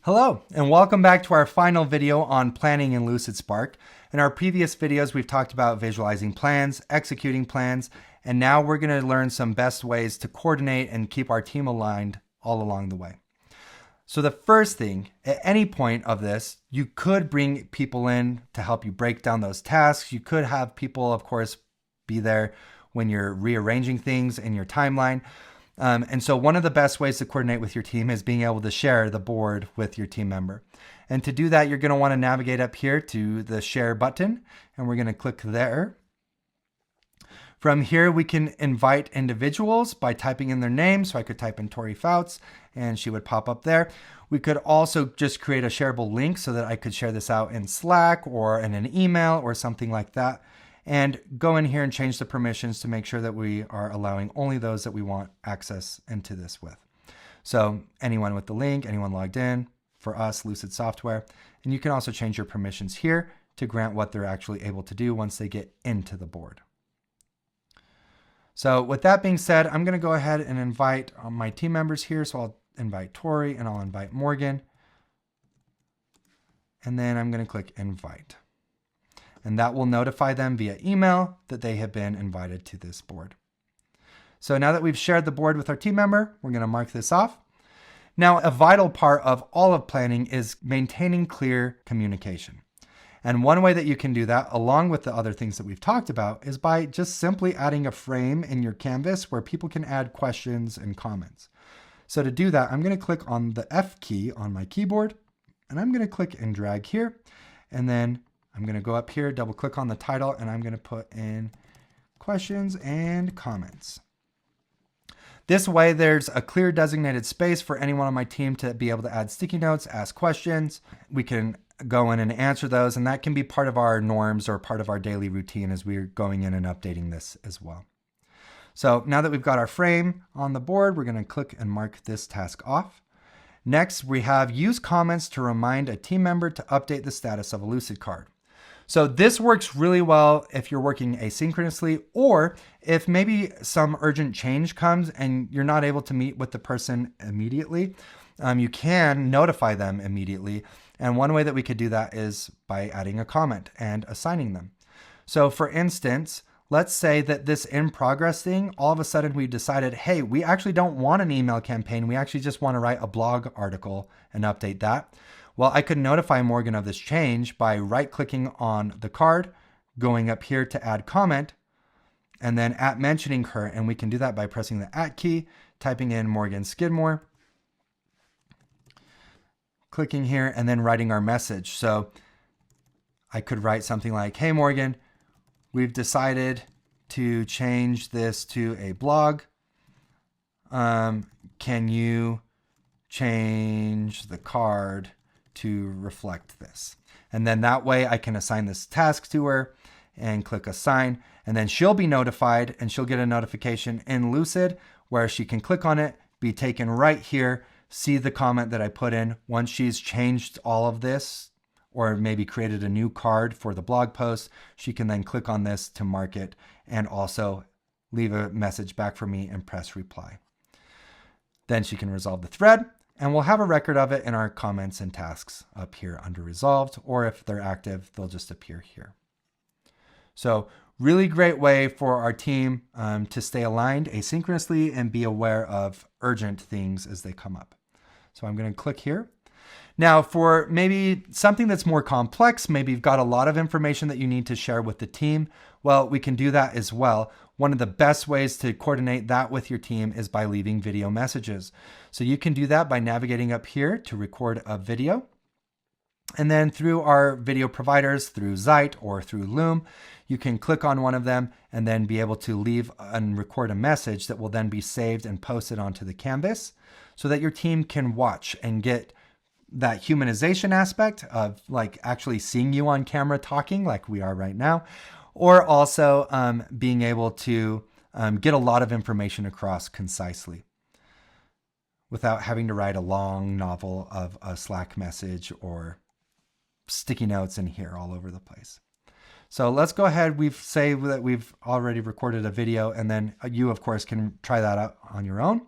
Hello, and welcome back to our final video on planning in Lucidspark. In our previous videos, we've talked about visualizing plans, executing plans, and now we're going to learn some best ways to coordinate and keep our team aligned all along the way. So the first thing, at any point of this, you could bring people in to help you break down those tasks. You could have people, of course, be there when you're rearranging things in your timeline. And so one of the best ways to coordinate with your team is being able to share the board with your team member. And to do that, you're going to want to navigate up here to the share button, and we're going to click there. From here, we can invite individuals by typing in their name. So I could type in Tori Fouts and she would pop up there. We could also just create a shareable link so that I could share this out in Slack or in an email or something like that. And go in here and change the permissions to make sure that we are allowing only those that we want access into this with. So anyone with the link, anyone logged in, for us, Lucid Software. And you can also change your permissions here to grant what they're actually able to do once they get into the board. So with that being said, I'm going to go ahead and invite my team members here. So I'll invite Tori and I'll invite Morgan. And then I'm going to click invite. And that will notify them via email that they have been invited to this board. So now that we've shared the board with our team member, we're going to mark this off. Now, a vital part of all of planning is maintaining clear communication. And one way that you can do that, along with the other things that we've talked about, is by just simply adding a frame in your canvas where people can add questions and comments. So to do that, I'm going to click on the F key on my keyboard, and I'm going to click and drag here. And then I'm going to go up here, double click on the title, and I'm going to put in questions and comments. This way, there's a clear designated space for anyone on my team to be able to add sticky notes, ask questions. We can go in and answer those, and that can be part of our norms or part of our daily routine as we're going in and updating this as well. So now that we've got our frame on the board, we're going to click and mark this task off. Next, we have use comments to remind a team member to update the status of a Lucid card. So this works really well if you're working asynchronously, or if maybe some urgent change comes and you're not able to meet with the person immediately. You can notify them immediately. And one way that we could do that is by adding a comment and assigning them. So for instance, let's say that this in progress thing, all of a sudden we decided, hey, we actually don't want an email campaign. We actually just want to write a blog article and update that. Well, I could notify Morgan of this change by right-clicking on the card, going up here to add comment, and then mentioning her. And we can do that by pressing the @ key, typing in Morgan Skidmore, clicking here, and then writing our message. So I could write something like, hey, Morgan, we've decided to change this to a blog. Can you change the card to reflect this? And then that way I can assign this task to her and click assign, and then she'll be notified and she'll get a notification in Lucid where she can click on it, be taken right here, see the comment that I put in. Once she's changed all of this or maybe created a new card for the blog post, she can then click on this to mark it and also leave a message back for me and press reply. Then she can resolve the thread, and we'll have a record of it in our comments and tasks up here under resolved, or if they're active, they'll just appear here. So really great way for our team to stay aligned asynchronously and be aware of urgent things as they come up. So I'm going to click here. Now for maybe something that's more complex, maybe you've got a lot of information that you need to share with the team. Well, we can do that as well. One of the best ways to coordinate that with your team is by leaving video messages. So you can do that by navigating up here to record a video. And then through our video providers, through Zeit or through Loom, you can click on one of them and then be able to leave and record a message that will then be saved and posted onto the canvas so that your team can watch and get that humanization aspect of like actually seeing you on camera talking like we are right now, or also being able to get a lot of information across concisely without having to write a long novel of a Slack message or sticky notes in here all over the place. So let's go ahead. We've saved that we've already recorded a video, and then you, of course, can try that out on your own.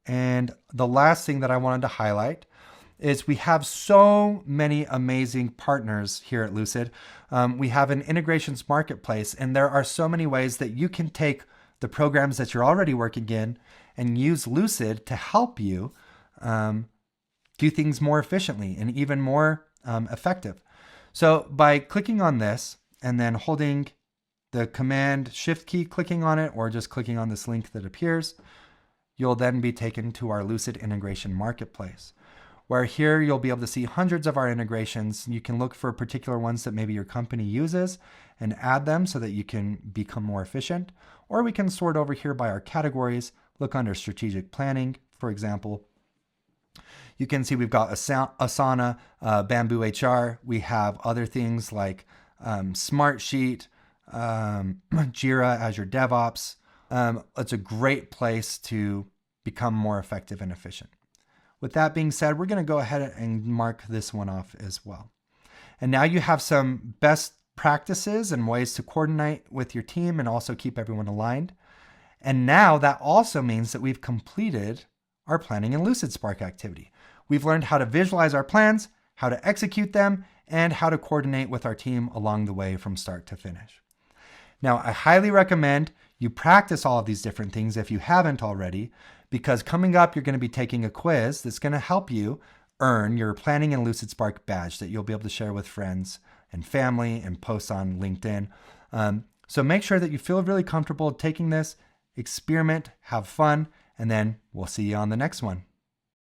And the last thing that I wanted to highlight is we have so many amazing partners here at Lucid. We have an integrations marketplace, and there are so many ways that you can take the programs that you're already working in and use Lucid to help you do things more efficiently and even more effective. So by clicking on this and then holding the Command Shift key, clicking on it, or just clicking on this link that appears, you'll then be taken to our Lucid Integration Marketplace, where here you'll be able to see hundreds of our integrations. You can look for particular ones that maybe your company uses and add them so that you can become more efficient. Or we can sort over here by our categories, look under strategic planning, for example. You can see we've got Asana, Bamboo HR. We have other things like Smartsheet, Jira, Azure DevOps. It's a great place to become more effective and efficient. With that being said, we're going to go ahead and mark this one off as well. And now you have some best practices and ways to coordinate with your team and also keep everyone aligned. And now that also means that we've completed our planning in Lucidspark activity. We've learned how to visualize our plans, how to execute them, and how to coordinate with our team along the way from start to finish. Now, I highly recommend you practice all of these different things if you haven't already, because coming up, you're going to be taking a quiz that's going to help you earn your Planning in Lucidspark badge that you'll be able to share with friends and family and post on LinkedIn. So make sure that you feel really comfortable taking this, experiment, have fun, and then we'll see you on the next one.